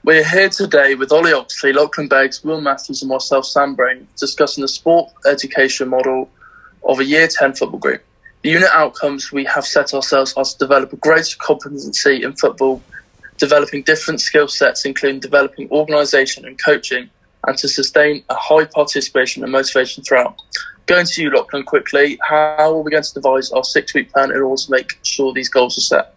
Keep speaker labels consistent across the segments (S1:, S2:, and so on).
S1: We're here today with Ollie Oxley, Lachlan Beggs, Will Matthews and myself, Sam Brain, discussing the sport education model of a Year 10 football group. The unit outcomes we have set ourselves are to develop a greater competency in football, developing different skill sets, including developing organisation and coaching, and to sustain a high participation and motivation throughout. Going to you, Lachlan, quickly, how are we going to devise our 6-week plan in order to make sure these goals are set?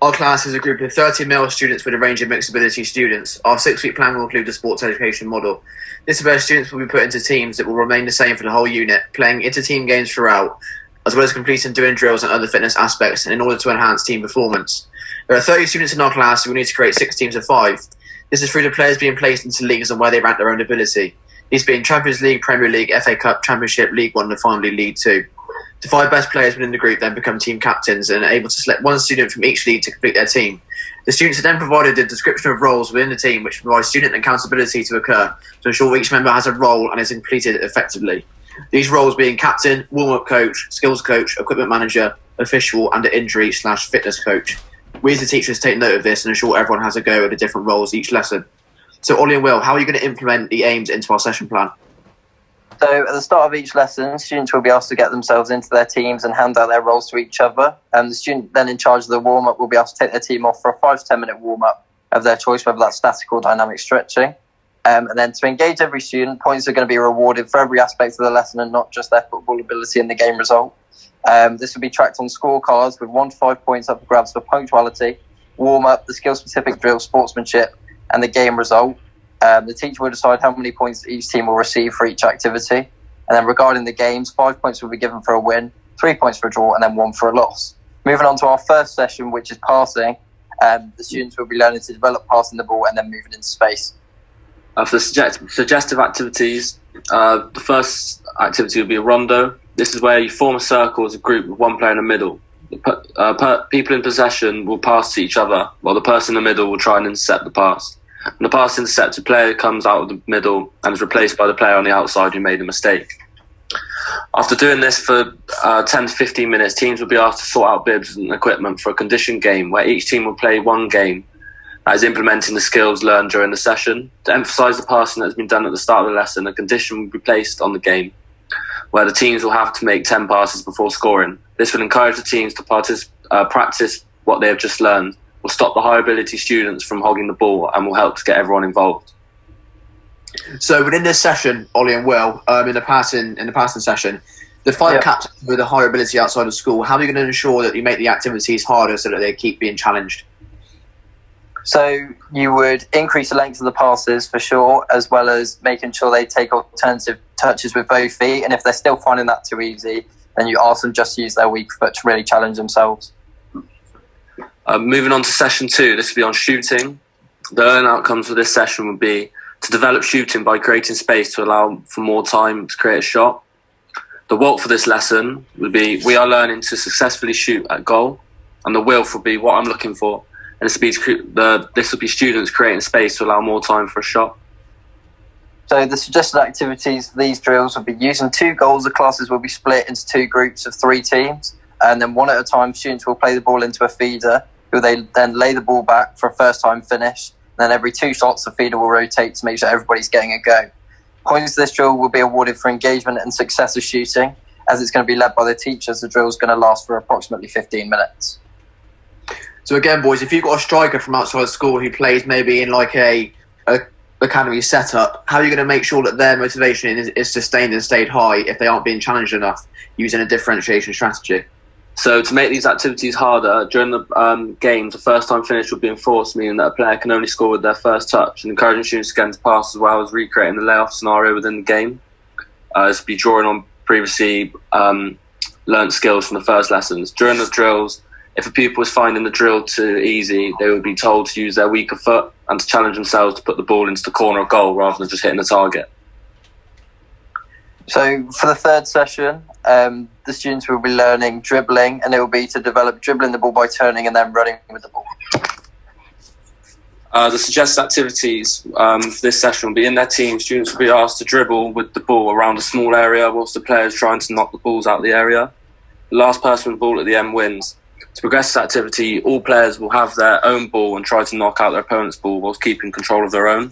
S2: Our class is a group of 30 male students with a range of mixed ability students. Our 6-week plan will include the sports education model. This is where students will be put into teams that will remain the same for the whole unit, playing inter-team games throughout, as well as completing doing drills and other fitness aspects in order to enhance team performance. There are 30 students in our class who will need to create 6 teams of 5. This is through the players being placed into leagues and where they rank their own ability. These being Champions League, Premier League, FA Cup, Championship, League 1 and finally League 2. The 5 best players within the group then become team captains and are able to select one student from each league to complete their team. The students are then provided a description of roles within the team which provides student accountability to occur to ensure each member has a role and is completed effectively. These roles being captain, warm-up coach, skills coach, equipment manager, official and an injury/fitness coach. We as the teachers take note of this and ensure everyone has a go at the different roles each lesson. So Ollie and Will, how are you going to implement the aims into our session plan?
S3: So at the start of each lesson, students will be asked to get themselves into their teams and hand out their roles to each other. The student then in charge of the warm-up will be asked to take their team off for a 5 to 10 minute warm-up of their choice, whether that's static or dynamic stretching. And then to engage every student, points are going to be rewarded for every aspect of the lesson and not just their football ability and the game result. This will be tracked on scorecards with 1 to 5 points up for grabs for punctuality, warm-up, the skill-specific drill, sportsmanship, and the game result. The teacher will decide how many points each team will receive for each activity. And then regarding the games, 5 points will be given for a win, 3 points for a draw, and then 1 for a loss. Moving on to our first session, which is passing, the students will be learning to develop passing the ball and then moving into space.
S4: For the suggestive activities, the first activity will be a rondo. This is where you form a circle as a group with one player in the middle. People in possession will pass to each other, while the person in the middle will try and intercept the pass. When the pass intercepted player comes out of the middle and is replaced by the player on the outside who made a mistake. After doing this for 10 to 15 minutes, teams will be asked to sort out bibs and equipment for a conditioned game where each team will play one game that is implementing the skills learned during the session. To emphasise the passing that has been done at the start of the lesson, a condition will be placed on the game where the teams will have to make 10 passes before scoring. This will encourage the teams to practice what they have just learned, will stop the high ability students from hogging the ball and will help to get everyone involved.
S2: So within this session, Ollie and Will, in the passing session, the 5 captains with a higher ability outside of school, how are you going to ensure that you make the activities harder so that they keep being challenged?
S3: So you would increase the length of the passes for sure, as well as making sure they take alternative touches with both feet. And if they're still finding that too easy, then you ask them just to use their weak foot to really challenge themselves.
S4: Moving on to session 2, this will be on shooting. The learning outcomes for this session would be to develop shooting by creating space to allow for more time to create a shot. The what for this lesson would be we are learning to successfully shoot at goal, and the will will be what I'm looking for. And this will be students creating space to allow more time for a shot.
S3: So the suggested activities for these drills will be using 2 goals. The classes will be split into 2 groups of 3 teams, and then one at a time students will play the ball into a feeder, who they then lay the ball back for a first time finish. And then every 2 shots the feeder will rotate to make sure everybody's getting a go. Points to this drill will be awarded for engagement and success of shooting, as it's going to be led by the teachers. The drill is going to last for approximately 15 minutes.
S2: So again, boys, if you've got a striker from outside school who plays maybe in like a academy setup, how are you going to make sure that their motivation is sustained and stayed high if they aren't being challenged enough using a differentiation strategy?
S4: So to make these activities harder, during the games, a first-time finish will be enforced, meaning that a player can only score with their first touch, and encouraging students again to pass as well as recreating the layoff scenario within the game. This will be drawing on previously learnt skills from the first lessons. During the drills, if a pupil is finding the drill too easy, they will be told to use their weaker foot and to challenge themselves to put the ball into the corner of goal rather than just hitting the target.
S3: So for the third session, the students will be learning dribbling, and it will be to develop dribbling the ball by turning and then running with the ball.
S4: The suggested activities for this session will be in their team. Students will be asked to dribble with the ball around a small area whilst the player is trying to knock the balls out of the area. The last person with the ball at the end wins. To progress this activity, all players will have their own ball and try to knock out their opponent's ball whilst keeping control of their own.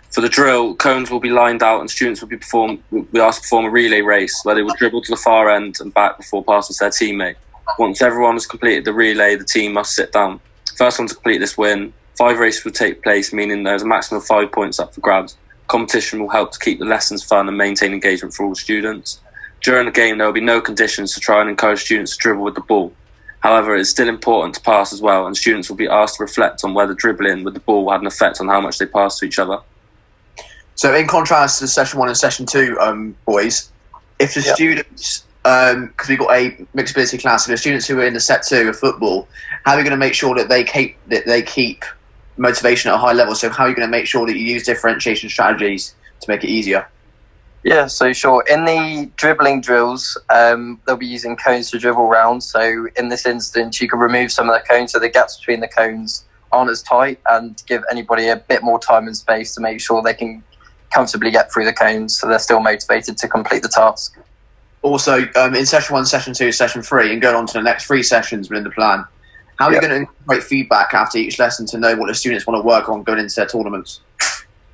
S4: For the drill, cones will be lined out and students will be asked to perform a relay race where they will dribble to the far end and back before passing to their teammate. Once everyone has completed the relay, the team must sit down. First one to complete this win. 5 races will take place, meaning there's a maximum of 5 points up for grabs. Competition will help to keep the lessons fun and maintain engagement for all students. During the game, there will be no conditions to try and encourage students to dribble with the ball. However, it is still important to pass as well, and students will be asked to reflect on whether dribbling with the ball had an effect on how much they pass to each other.
S2: So in contrast to session 1 and session 2, boys, if the students, because we've got a mixed ability class, if the students who are in the set 2 of football, how are you going to make sure that they keep motivation at a high level? So how are you going to make sure that you use differentiation strategies to make it easier?
S3: Yeah, so sure. In the dribbling drills, they'll be using cones to dribble around. So in this instance, you can remove some of the cones so the gaps between the cones aren't as tight and give anybody a bit more time and space to make sure they can comfortably get through the cones so they're still motivated to complete the task.
S2: Also, in session 1, session 2, session 3, and going on to the next 3 sessions within the plan, how are you going to incorporate feedback after each lesson to know what the students want to work on going into their tournaments?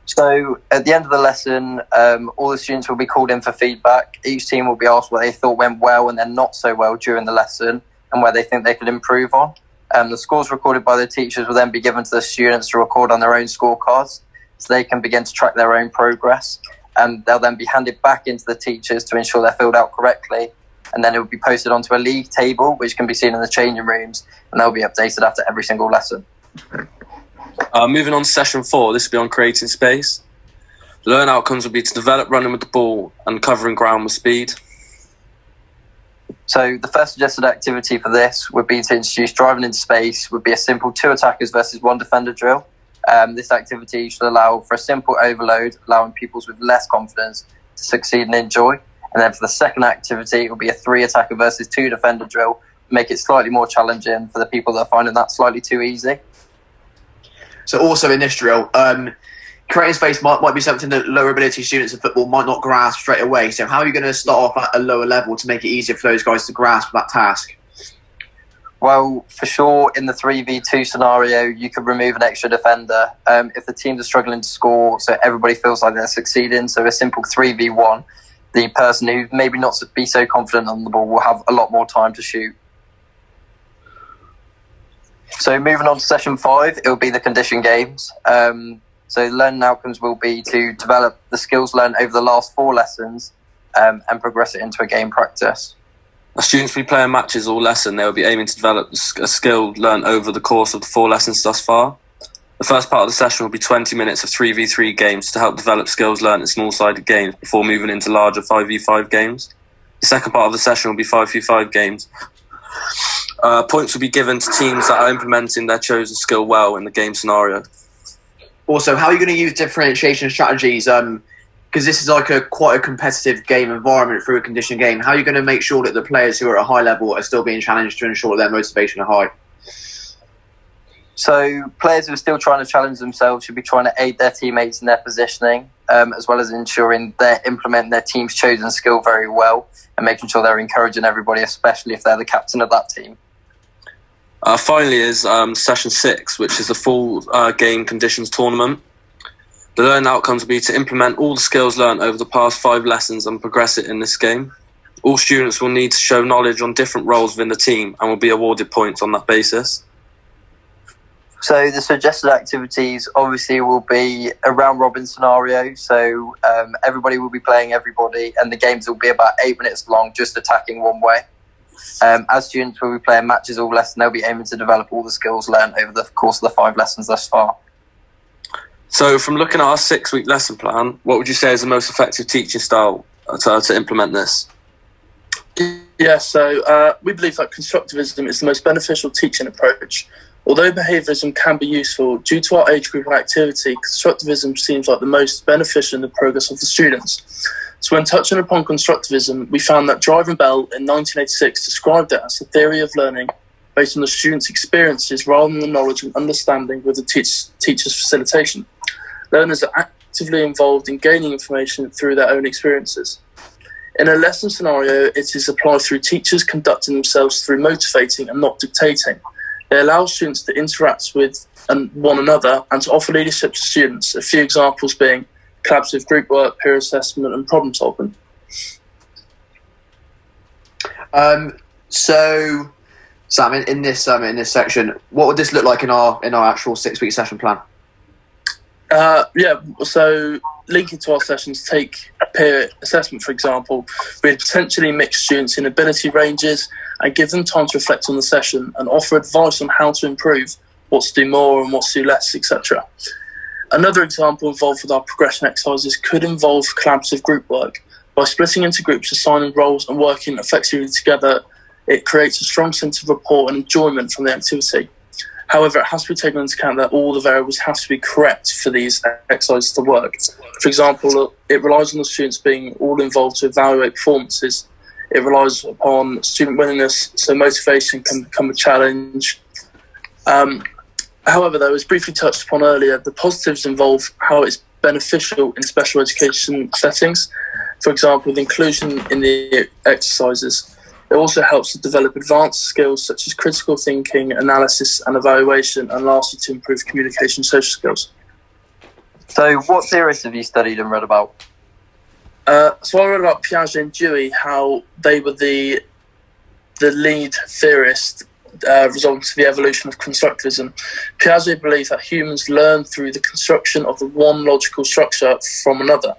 S3: So at the end of the lesson, all the students will be called in for feedback. Each team will be asked what they thought went well and then not so well during the lesson and where they think they could improve on. The scores recorded by the teachers will then be given to the students to record on their own scorecards so they can begin to track their own progress. They'll then be handed back into the teachers to ensure they're filled out correctly. And then it will be posted onto a league table, which can be seen in the changing rooms, and they'll be updated after every single lesson.
S4: Moving on to session 4, this will be on creating space. The learn outcomes will be to develop running with the ball and covering ground with speed.
S3: So the first suggested activity for this would be to introduce driving into space, would be a simple 2 attackers versus 1 defender drill. This activity should allow for a simple overload, allowing pupils with less confidence to succeed and enjoy. And then for the second activity, it will be a 3 attacker versus 2 defender drill, make it slightly more challenging for the people that are finding that slightly too easy.
S2: So also in this drill, creating space might be something that lower ability students in football might not grasp straight away. So how are you going to start off at a lower level to make it easier for those guys to grasp that task?
S3: Well, for sure, in the 3v2 scenario, you could remove an extra defender. If the teams are struggling to score, so everybody feels like they're succeeding, so a simple 3v1, the person who maybe not be so confident on the ball will have a lot more time to shoot. So moving on to session 5, it will be the condition games. So learning outcomes will be to develop the skills learned over the last 4 lessons and progress it into a game practice.
S4: As students will be playing matches all lesson, they will be aiming to develop a skill learned over the course of the 4 lessons thus far. The first part of the session will be 20 minutes of 3v3 games to help develop skills learned in small-sided games before moving into larger 5v5 games. The second part of the session will be 5v5 games. Points will be given to teams that are implementing their chosen skill well in the game scenario.
S2: Also, how are you going to use differentiation strategies? Because this is like quite a competitive game environment through a conditioned game. How are you going to make sure that the players who are at a high level are still being challenged to ensure their motivation are high?
S3: So players who are still trying to challenge themselves should be trying to aid their teammates in their positioning, as well as ensuring they're implementing their team's chosen skill very well and making sure they're encouraging everybody, especially if they're the captain of that team.
S4: Finally is session 6, which is the full game conditions tournament. The learned outcomes will be to implement all the skills learned over the past 5 lessons and progress it in this game. All students will need to show knowledge on different roles within the team and will be awarded points on that basis.
S3: So the suggested activities obviously will be a round-robin scenario. So everybody will be playing everybody, and the games will be about 8 minutes long, just attacking one way. As students will be playing matches all lesson, they'll be aiming to develop all the skills learned over the course of the 5 lessons thus far.
S4: So from looking at our 6-week lesson plan, what would you say is the most effective teaching style to implement this?
S1: Yeah, so we believe that constructivism is the most beneficial teaching approach. Although behaviourism can be useful, due to our age group and activity, constructivism seems like the most beneficial in the progress of the students. So when touching upon constructivism, we found that Drive and Bell in 1986 described it as a theory of learning based on the students' experiences rather than the knowledge and understanding with the teacher's facilitation. Learners are actively involved in gaining information through their own experiences. In a lesson scenario, it is applied through teachers conducting themselves through motivating and not dictating. They allow students to interact with one another and to offer leadership to students, a few examples being collaborative group work, peer assessment and problem solving.
S2: So Sam, in this section, what would this look like in our actual 6-week session plan?
S1: So linking to our sessions, take peer assessment, for example. We'd potentially mix students in ability ranges and give them time to reflect on the session and offer advice on how to improve, what to do more and what to do less, etc. Another example involved with our progression exercises could involve collaborative group work. By splitting into groups, assigning roles and working effectively together, it creates a strong sense of rapport and enjoyment from the activity. However, it has to be taken into account that all the variables have to be correct for these exercises to work. For example, it relies on the students being all involved to evaluate performances. It relies upon student willingness, so motivation can become a challenge. However, though, as briefly touched upon earlier, the positives involve how it's beneficial in special education settings. For example, the inclusion in the exercises. It also helps to develop advanced skills such as critical thinking, analysis and evaluation, and lastly to improve communication and social skills.
S3: So what theorists have you studied and read about?
S1: So I read about Piaget and Dewey, how they were the lead theorist resulting to the evolution of constructivism. Piaget believed that humans learn through the construction of the one logical structure from another.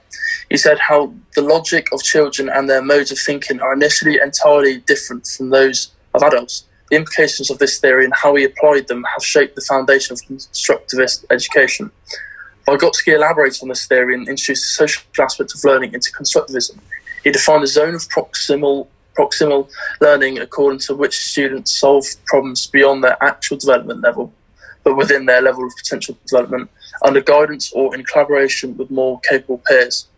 S1: He said how the logic of children and their modes of thinking are initially entirely different from those of adults. The implications of this theory and how he applied them have shaped the foundation of constructivist education. Vygotsky elaborated on this theory and introduced the social aspect of learning into constructivism. He defined a zone of proximal learning according to which students solve problems beyond their actual development level, but within their level of potential development, under guidance or in collaboration with more capable peers.